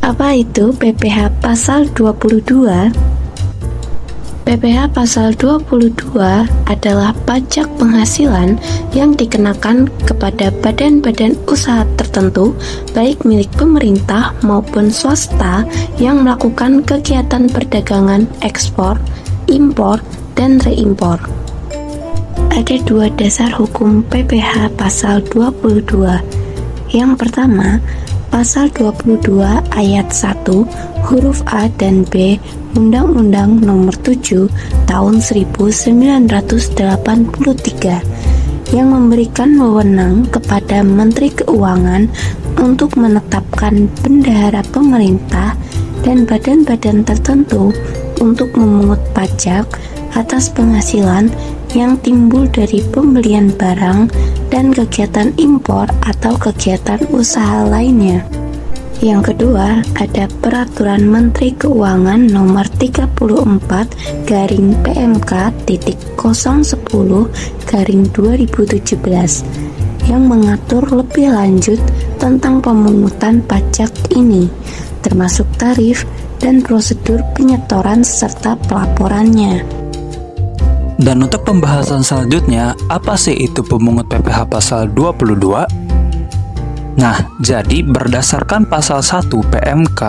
Apa itu PPh pasal 22? PPh pasal 22 adalah pajak penghasilan yang dikenakan kepada badan-badan usaha tertentu, baik milik pemerintah maupun swasta yang melakukan kegiatan perdagangan ekspor, impor, dan reimpor. Ada dua dasar hukum PPh pasal 22. Yang pertama, Pasal 22 ayat 1 huruf A dan B Undang-Undang Nomor 7 Tahun 1983 yang memberikan wewenang kepada Menteri Keuangan untuk menetapkan bendahara pemerintah dan badan-badan tertentu untuk memungut pajak atas penghasilan yang timbul dari pembelian barang dan kegiatan impor atau kegiatan usaha lainnya. Yang kedua, ada Peraturan Menteri Keuangan Nomor 34-PMK-010-2017 yang mengatur lebih lanjut tentang pemungutan pajak ini, termasuk tarif dan prosedur penyetoran serta pelaporannya. Dan untuk pembahasan selanjutnya, apa sih itu pemungut PPh pasal 22? Nah, jadi berdasarkan pasal 1 PMK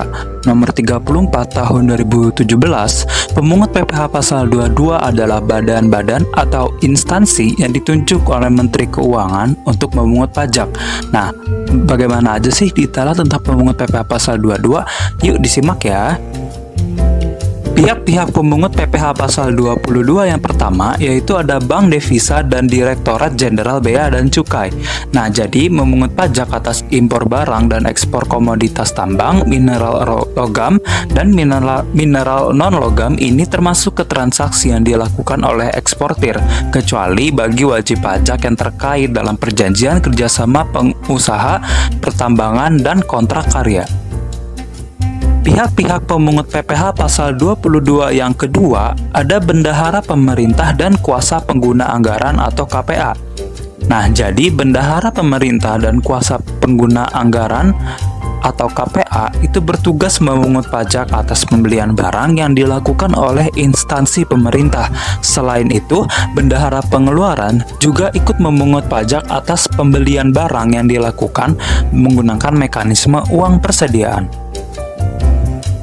nomor 34 tahun 2017, pemungut PPh pasal 22 adalah badan-badan atau instansi yang ditunjuk oleh Menteri Keuangan untuk memungut pajak. Nah, bagaimana aja sih detail tentang pemungut PPh pasal 22? Yuk disimak ya. Pihak-pihak pemungut PPh pasal 22 yang pertama yaitu ada Bank Devisa dan Direktorat Jenderal Bea dan Cukai. Nah, jadi memungut pajak atas impor barang dan ekspor komoditas tambang, mineral logam, dan mineral non-logam ini termasuk ke transaksi yang dilakukan oleh eksportir, kecuali bagi wajib pajak yang terkait dalam perjanjian kerjasama pengusaha, pertambangan, dan kontrak karya. Pihak-pihak pemungut PPh pasal 22 yang kedua ada bendahara pemerintah dan kuasa pengguna anggaran atau KPA. Nah, jadi bendahara pemerintah dan kuasa pengguna anggaran atau KPA itu bertugas memungut pajak atas pembelian barang yang dilakukan oleh instansi pemerintah. Selain itu, bendahara pengeluaran juga ikut memungut pajak atas pembelian barang yang dilakukan menggunakan mekanisme uang persediaan.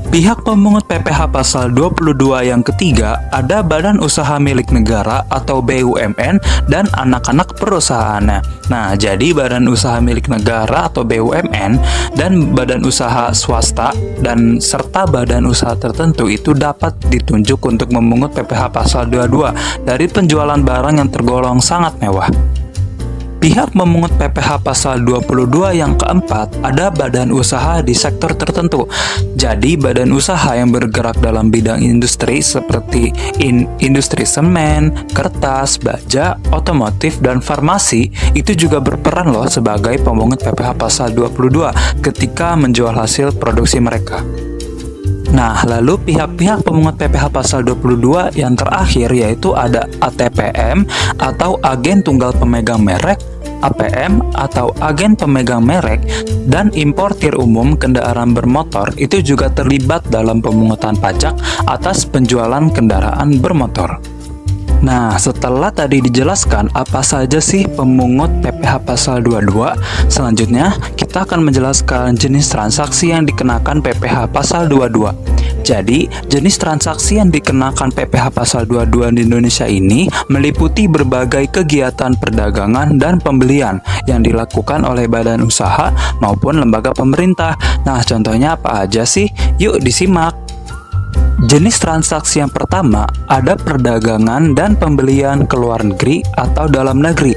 Pihak pemungut PPh pasal 22 yang ketiga ada Badan Usaha Milik Negara atau BUMN dan anak-anak perusahaannya. Nah, jadi Badan Usaha Milik Negara atau BUMN dan badan usaha swasta dan serta badan usaha tertentu itu dapat ditunjuk untuk memungut PPh pasal 22 dari penjualan barang yang tergolong sangat mewah. Pihak memungut PPh pasal 22 yang keempat ada badan usaha di sektor tertentu. Jadi badan usaha yang bergerak dalam bidang industri seperti industri semen, kertas, baja, otomotif, dan farmasi itu juga berperan loh sebagai pemungut PPh pasal 22 ketika menjual hasil produksi mereka. Nah, lalu pihak-pihak pemungut PPh pasal 22 yang terakhir yaitu ada ATPM atau Agen Tunggal Pemegang Merek, APM atau Agen Pemegang Merek, dan importir umum kendaraan bermotor itu juga terlibat dalam pemungutan pajak atas penjualan kendaraan bermotor. Nah, setelah tadi dijelaskan apa saja sih pemungut PPh pasal 22, selanjutnya kita akan menjelaskan jenis transaksi yang dikenakan PPh pasal 22. Jadi, jenis transaksi yang dikenakan PPh pasal 22 di Indonesia ini meliputi berbagai kegiatan perdagangan dan pembelian yang dilakukan oleh badan usaha maupun lembaga pemerintah. Nah, contohnya apa aja sih? Yuk disimak. Jenis transaksi yang pertama ada perdagangan dan pembelian ke luar negeri atau dalam negeri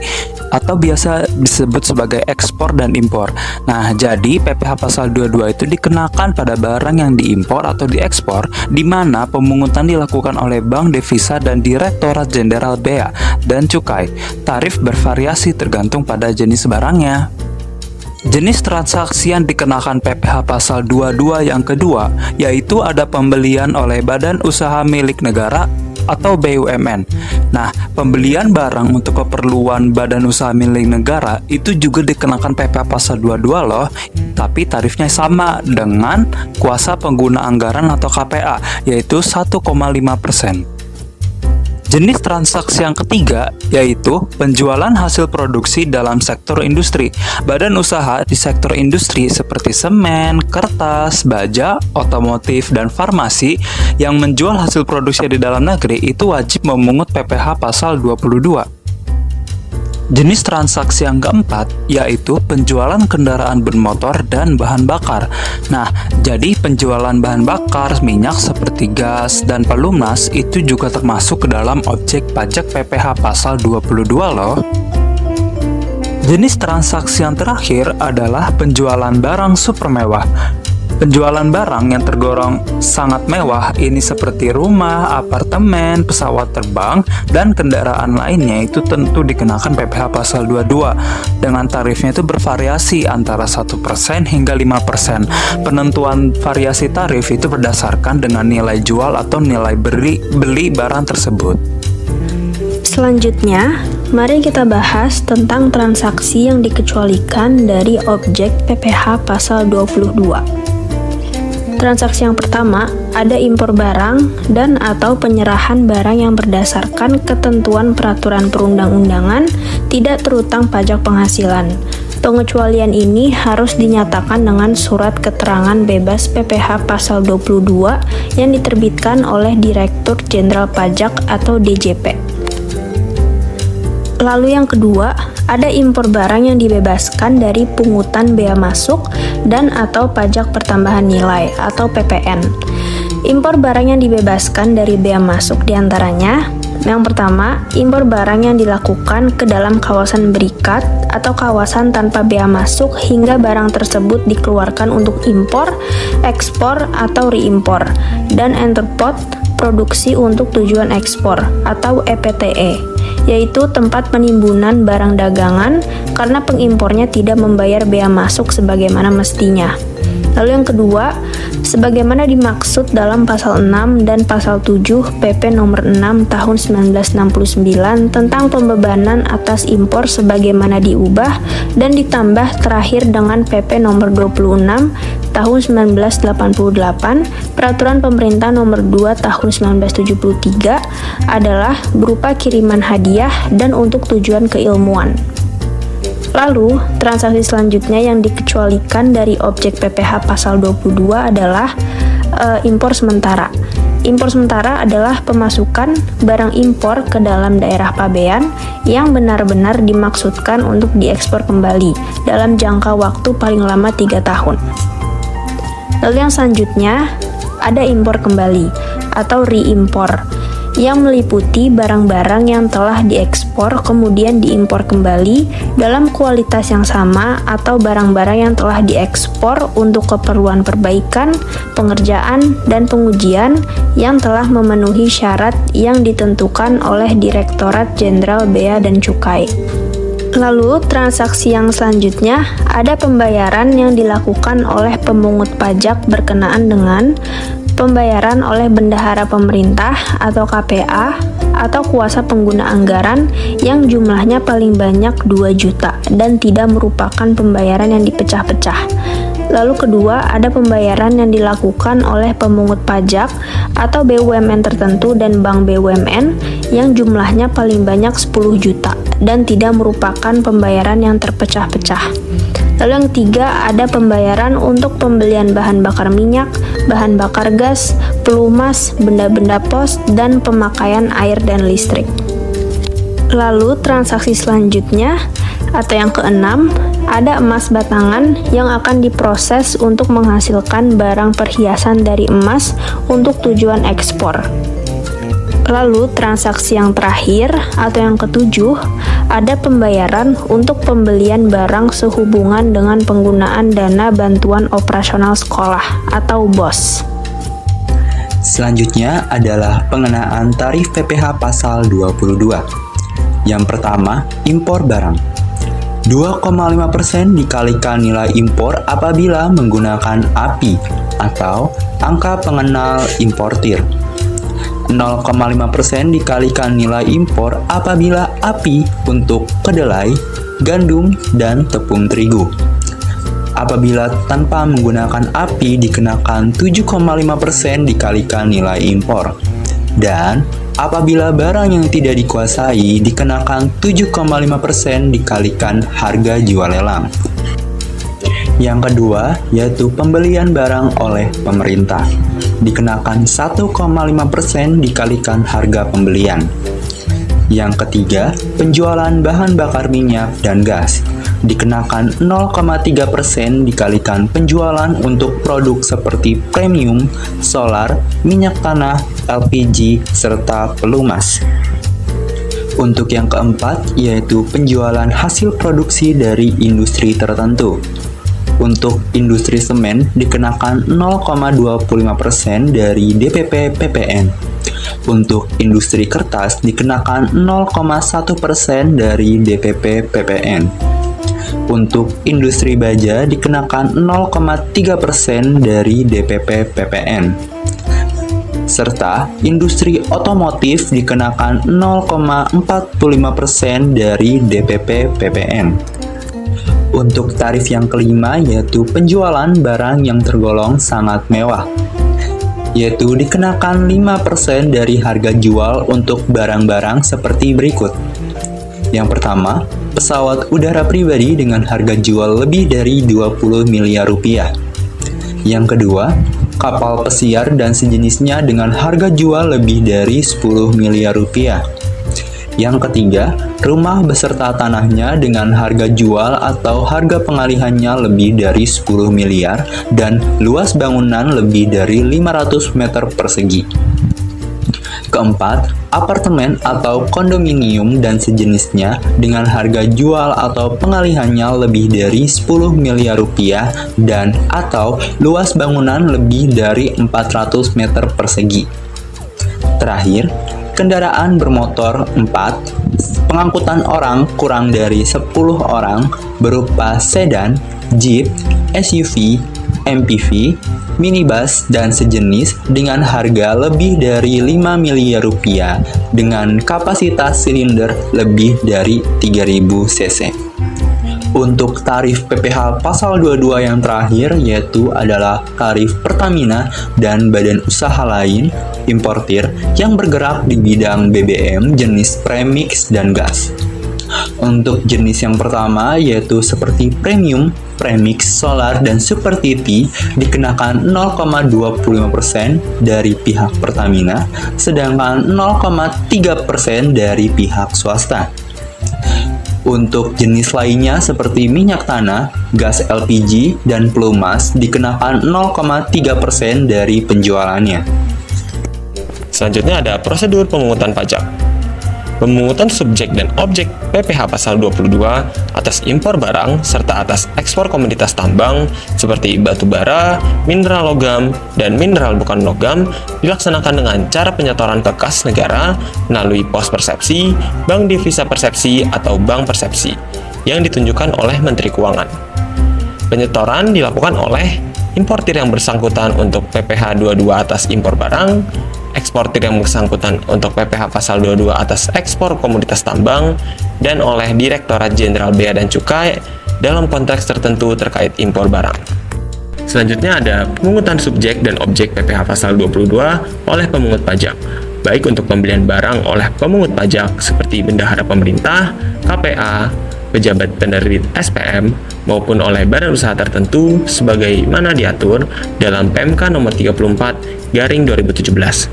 atau biasa disebut sebagai ekspor dan impor. Nah, jadi PPh pasal 22 itu dikenakan pada barang yang diimpor atau diekspor di mana pemungutan dilakukan oleh Bank Devisa dan Direktorat Jenderal Bea dan Cukai. Tarif bervariasi tergantung pada jenis barangnya. Jenis transaksi yang dikenakan PPh pasal 22 yang kedua yaitu ada pembelian oleh badan usaha milik negara atau BUMN. Nah, pembelian barang untuk keperluan badan usaha milik negara itu juga dikenakan PPh pasal 22 loh, tapi tarifnya sama dengan kuasa pengguna anggaran atau KPA, yaitu 1,5%. Jenis transaksi yang ketiga yaitu penjualan hasil produksi dalam sektor industri. Badan usaha di sektor industri seperti semen, kertas, baja, otomotif, dan farmasi yang menjual hasil produksi di dalam negeri itu wajib memungut PPh pasal 22. Jenis transaksi yang keempat yaitu penjualan kendaraan bermotor dan bahan bakar. Nah, jadi penjualan bahan bakar minyak seperti gas dan pelumas itu juga termasuk ke dalam objek pajak PPh pasal 22 loh. Jenis transaksi yang terakhir adalah penjualan barang super mewah. Penjualan barang yang tergolong sangat mewah ini seperti rumah, apartemen, pesawat terbang, dan kendaraan lainnya itu tentu dikenakan PPh pasal 22 dengan tarifnya itu bervariasi antara 1% hingga 5%. Penentuan variasi tarif itu berdasarkan dengan nilai jual atau nilai beli barang tersebut. Selanjutnya, mari kita bahas tentang transaksi yang dikecualikan dari objek PPh pasal 22. Transaksi yang pertama, ada impor barang dan atau penyerahan barang yang berdasarkan ketentuan peraturan perundang-undangan tidak terutang pajak penghasilan. Pengecualian ini harus dinyatakan dengan surat keterangan bebas PPh pasal 22 yang diterbitkan oleh Direktur Jenderal Pajak atau DJP. Lalu yang kedua, ada impor barang yang dibebaskan dari pungutan bea masuk dan atau pajak pertambahan nilai atau PPN. Impor barang yang dibebaskan dari bea masuk diantaranya, yang pertama, impor barang yang dilakukan ke dalam kawasan berikat atau kawasan tanpa bea masuk hingga barang tersebut dikeluarkan untuk impor, ekspor, atau reimpor, dan entrepot produksi untuk tujuan ekspor atau EPTE, yaitu tempat penimbunan barang dagangan karena pengimpornya tidak membayar bea masuk sebagaimana mestinya. Lalu yang kedua, sebagaimana dimaksud dalam pasal 6 dan pasal 7 PP nomor 6 tahun 1969 tentang pembebanan atas impor sebagaimana diubah dan ditambah terakhir dengan PP nomor 26 tahun 1988 Peraturan Pemerintah nomor 2 tahun 1973 adalah berupa kiriman hadiah dan untuk tujuan keilmuan. Lalu, transaksi selanjutnya yang dikecualikan dari objek PPh pasal 22 adalah impor sementara. Impor sementara adalah pemasukan barang impor ke dalam daerah pabean yang benar-benar dimaksudkan untuk diekspor kembali dalam jangka waktu paling lama 3 tahun. Lalu yang selanjutnya, ada impor kembali atau reimpor yang meliputi barang-barang yang telah diekspor kemudian diimpor kembali dalam kualitas yang sama atau barang-barang yang telah diekspor untuk keperluan perbaikan, pengerjaan, dan pengujian yang telah memenuhi syarat yang ditentukan oleh Direktorat Jenderal Bea dan Cukai. Lalu, transaksi yang selanjutnya ada pembayaran yang dilakukan oleh pemungut pajak berkenaan dengan pembayaran oleh bendahara pemerintah atau KPA atau kuasa pengguna anggaran yang jumlahnya paling banyak 2 juta dan tidak merupakan pembayaran yang dipecah-pecah. Lalu kedua, ada pembayaran yang dilakukan oleh pemungut pajak atau BUMN tertentu dan bank BUMN yang jumlahnya paling banyak 10 juta dan tidak merupakan pembayaran yang terpecah-pecah. Lalu yang ketiga, ada pembayaran untuk pembelian bahan bakar minyak, bahan bakar gas, pelumas, benda-benda pos, dan pemakaian air dan listrik. Lalu transaksi selanjutnya, atau yang keenam, ada emas batangan yang akan diproses untuk menghasilkan barang perhiasan dari emas untuk tujuan ekspor. Lalu transaksi yang terakhir atau yang ketujuh, ada pembayaran untuk pembelian barang sehubungan dengan penggunaan dana bantuan operasional sekolah atau BOS. Selanjutnya adalah pengenaan tarif PPh pasal 22. Yang pertama, impor barang. 2,5% dikalikan nilai impor apabila menggunakan API atau angka pengenal importir. 0,5% dikalikan nilai impor apabila API untuk kedelai, gandum, dan tepung terigu. Apabila tanpa menggunakan API dikenakan 7,5% dikalikan nilai impor. Dan apabila barang yang tidak dikuasai dikenakan 7,5% dikalikan harga jual lelang. Yang kedua, yaitu pembelian barang oleh pemerintah. Dikenakan 1,5% dikalikan harga pembelian. Yang ketiga, penjualan bahan bakar minyak dan gas. Dikenakan 0,3% dikalikan penjualan untuk produk seperti premium, solar, minyak tanah, LPG, serta pelumas. Untuk yang keempat, yaitu penjualan hasil produksi dari industri tertentu. Untuk industri semen dikenakan 0,25% dari DPP PPN. Untuk industri kertas dikenakan 0,1% dari DPP PPN. Untuk industri baja dikenakan 0,3% dari DPP PPN. Serta industri otomotif dikenakan 0,45% dari DPP PPN. Untuk tarif yang kelima yaitu penjualan barang yang tergolong sangat mewah, yaitu dikenakan 5% dari harga jual untuk barang-barang seperti berikut. Yang pertama, pesawat udara pribadi dengan harga jual lebih dari 20 miliar rupiah. Yang kedua, kapal pesiar dan sejenisnya dengan harga jual lebih dari 10 miliar rupiah. Yang ketiga, rumah beserta tanahnya dengan harga jual atau harga pengalihannya lebih dari 10 miliar dan luas bangunan lebih dari 500 meter persegi. Keempat, apartemen atau kondominium dan sejenisnya dengan harga jual atau pengalihannya lebih dari 10 miliar rupiah dan atau luas bangunan lebih dari 400 meter persegi. Terakhir, kendaraan bermotor 4, pengangkutan orang kurang dari 10 orang berupa sedan, jeep, SUV, MPV, minibus, dan sejenis dengan harga lebih dari 5 miliar rupiah dengan kapasitas silinder lebih dari 3000 cc. Untuk tarif PPh pasal 22 yang terakhir yaitu adalah tarif Pertamina dan badan usaha lain importir yang bergerak di bidang BBM jenis premix dan gas. Untuk jenis yang pertama yaitu seperti premium, premix, solar, dan super TT dikenakan 0,25% dari pihak Pertamina, sedangkan 0,3% dari pihak swasta. Untuk jenis lainnya seperti minyak tanah, gas LPG, dan pelumas dikenakan 0,3% dari penjualannya. Selanjutnya ada prosedur pemungutan pajak. Pemungutan subjek dan objek PPh pasal 22 atas impor barang serta atas ekspor komoditas tambang seperti batu bara, mineral logam, dan mineral bukan logam dilaksanakan dengan cara penyetoran ke kas negara melalui pos persepsi, bank devisa persepsi, atau bank persepsi yang ditunjukkan oleh Menteri Keuangan. Penyetoran dilakukan oleh importir yang bersangkutan untuk PPh 22 atas impor barang, eksportir yang bersangkutan untuk PPh pasal 22 atas ekspor komoditas tambang, dan oleh Direktorat Jenderal Bea dan Cukai dalam konteks tertentu terkait impor barang. Selanjutnya ada pemungutan subjek dan objek PPh pasal 22 oleh pemungut pajak, baik untuk pembelian barang oleh pemungut pajak seperti bendahara pemerintah, KPA, pejabat penerbit SPM, maupun oleh badan usaha tertentu sebagaimana diatur dalam PMK nomor 34/2017.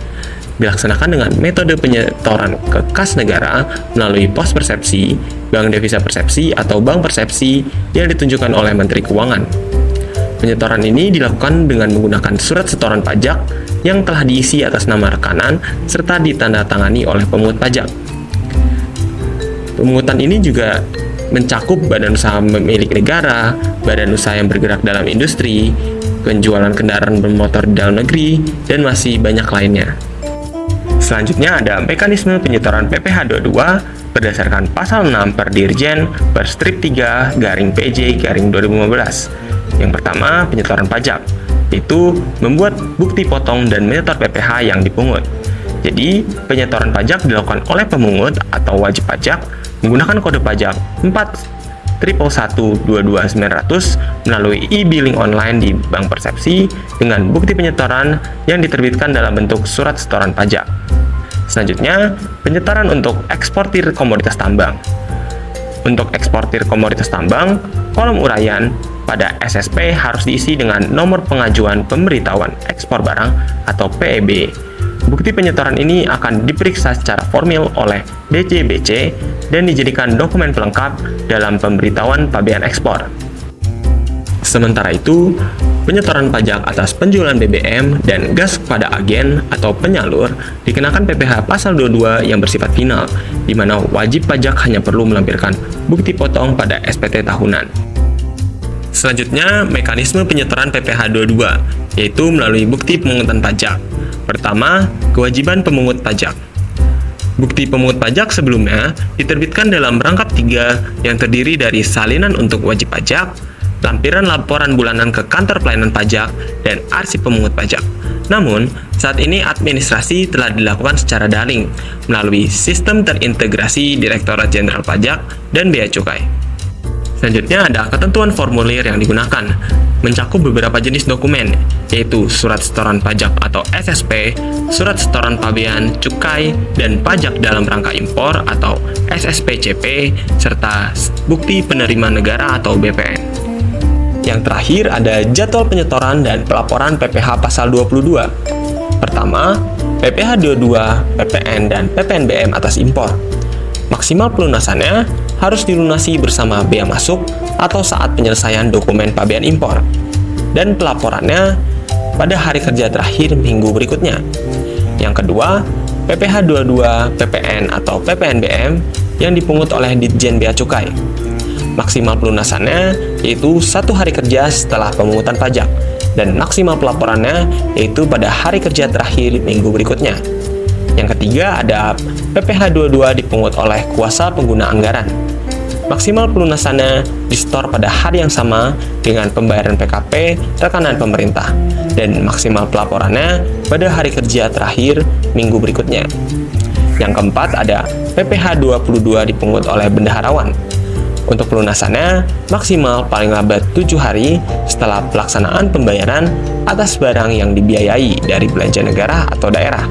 Dilaksanakan dengan metode penyetoran ke kas negara melalui pos persepsi, bank devisa persepsi, atau bank persepsi yang ditunjukkan oleh Menteri Keuangan. Penyetoran ini dilakukan dengan menggunakan surat setoran pajak yang telah diisi atas nama rekanan serta ditandatangani oleh pemungut pajak. Pemungutan ini juga mencakup badan usaha milik negara, badan usaha yang bergerak dalam industri, penjualan kendaraan bermotor di dalam negeri, dan masih banyak lainnya. Selanjutnya ada mekanisme penyetoran PPh 22 berdasarkan pasal 6 per Dirjen per strip 3/PJ/2015. Yang pertama, penyetoran pajak, yaitu membuat bukti potong dan menyetor PPh yang dipungut. Jadi, penyetoran pajak dilakukan oleh pemungut atau wajib pajak menggunakan kode pajak 411122900 melalui e-billing online di Bank Persepsi dengan bukti penyetoran yang diterbitkan dalam bentuk surat setoran pajak. Selanjutnya, penyetoran untuk eksportir komoditas tambang. Untuk eksportir komoditas tambang, kolom uraian pada SSP harus diisi dengan nomor pengajuan pemberitahuan ekspor barang atau PEB. Bukti penyetoran ini akan diperiksa secara formil oleh DJBC dan dijadikan dokumen pelengkap dalam pemberitahuan pabean ekspor. Sementara itu, penyetoran pajak atas penjualan BBM dan gas kepada agen atau penyalur dikenakan PPh pasal 22 yang bersifat final, di mana wajib pajak hanya perlu melampirkan bukti potong pada SPT tahunan. Selanjutnya, mekanisme penyetoran PPh 22, yaitu melalui bukti pemungutan pajak. Pertama, kewajiban pemungut pajak. Bukti pemungut pajak sebelumnya diterbitkan dalam rangkap 3 yang terdiri dari salinan untuk wajib pajak, lampiran laporan bulanan ke kantor pelayanan pajak, dan arsip pemungut pajak. Namun, saat ini administrasi telah dilakukan secara daring melalui sistem terintegrasi Direktorat Jenderal Pajak dan Bea Cukai. Selanjutnya ada ketentuan formulir yang digunakan, mencakup beberapa jenis dokumen, yaitu surat setoran pajak atau SSP, surat setoran pabean, cukai, dan pajak dalam rangka impor atau SSPCP, serta bukti penerima negara atau BPN. Yang terakhir ada jadwal penyetoran dan pelaporan PPh pasal 22. Pertama, PPh 22, PPN, dan PPNBM atas impor. Maksimal pelunasannya harus dilunasi bersama bea masuk atau saat penyelesaian dokumen pabean impor, dan pelaporannya pada hari kerja terakhir minggu berikutnya. Yang kedua, PPh 22, PPN atau PPNBM yang dipungut oleh Ditjen Bea Cukai. Maksimal pelunasannya yaitu 1 hari kerja setelah pemungutan pajak, dan maksimal pelaporannya yaitu pada hari kerja terakhir minggu berikutnya. Yang ketiga ada PPh 22 dipungut oleh kuasa pengguna anggaran. Maksimal pelunasannya disetor pada hari yang sama dengan pembayaran PKP rekanan pemerintah, dan maksimal pelaporannya pada hari kerja terakhir minggu berikutnya. Yang keempat ada PPh 22 dipungut oleh bendaharawan. Untuk pelunasannya maksimal paling lambat 7 hari setelah pelaksanaan pembayaran atas barang yang dibiayai dari belanja negara atau daerah,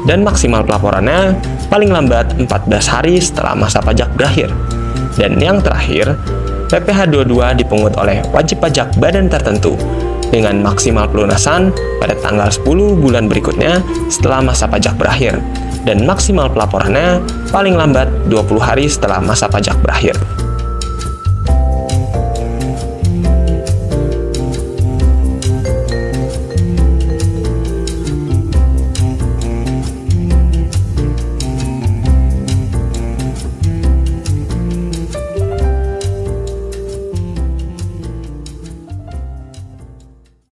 dan maksimal pelaporannya paling lambat 14 hari setelah masa pajak berakhir. Dan yang terakhir, PPh 22 dipungut oleh wajib pajak badan tertentu dengan maksimal pelunasan pada tanggal 10 bulan berikutnya setelah masa pajak berakhir, dan maksimal pelaporannya paling lambat 20 hari setelah masa pajak berakhir.